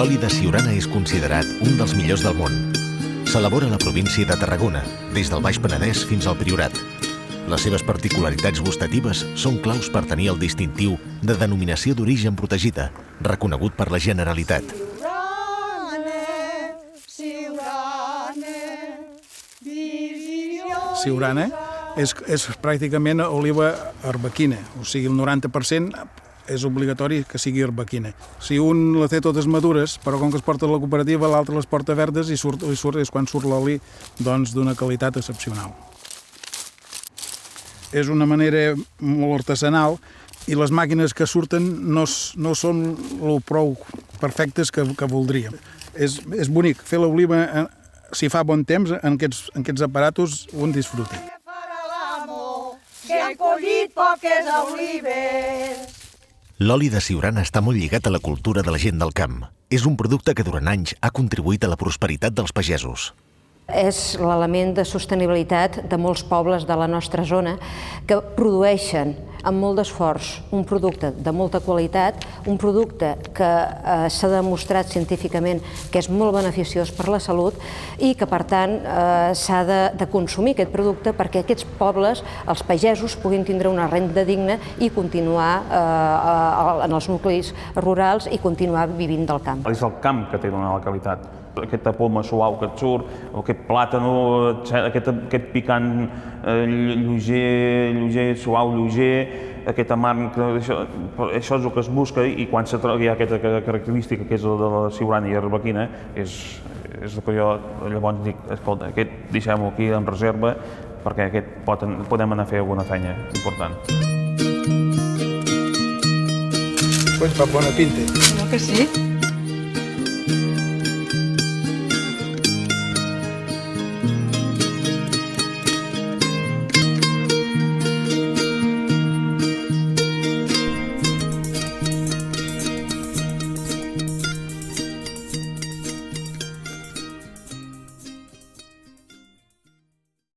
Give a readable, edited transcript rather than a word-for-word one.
L'oli de Siurana és considerat un dels millors del món. S'elabora a la província de Tarragona, des del Baix Penedès fins al Priorat. Les seves particularitats gustatives són claus per tenir el distintiu de denominació d'origen protegida, reconegut per la Generalitat. Siurana és pràcticament oliva arbequina, o sigui, el 90% és obligatori que sigui arbequina. Si un la té totes madures, però com que es porta a la cooperativa, l'altre les porta verdes i és quan surt l'oli d'una qualitat excepcional. És una manera molt artesanal i les màquines que surten no són prou perfectes que voldríem. És bonic fer l'oliva, si fa bon temps, en aquests aparatos un disfruta. Que han collit poques olives. L'oli de Siurana està molt lligat a la cultura de la gent del camp. És un producte que durant anys ha contribuït a la prosperitat dels pagesos. És l'element de sostenibilitat de molts pobles de la nostra zona que produeixen amb molt d'esforç un producte de molta qualitat, un producte que s'ha demostrat científicament que és molt beneficiós per la salut i que, per tant, s'ha de consumir aquest producte perquè aquests pobles, els pagesos, puguin tindre una renda digna i continuar en els nuclis rurals i continuar vivint del camp. És el camp que té donat la qualitat. Aquesta poma suau que et surt, o aquest plàtano, aquest picant lleuger, suau, lleuger, aquest amarg, això és el que es busca i quan se troba hi ha aquesta característica que és la de la siurana i arbequina, és el que jo llavors dic, escolta, aquest deixem-ho aquí en reserva perquè aquest podem anar a fer alguna feina important. Pues fa bona pinta. No que sí?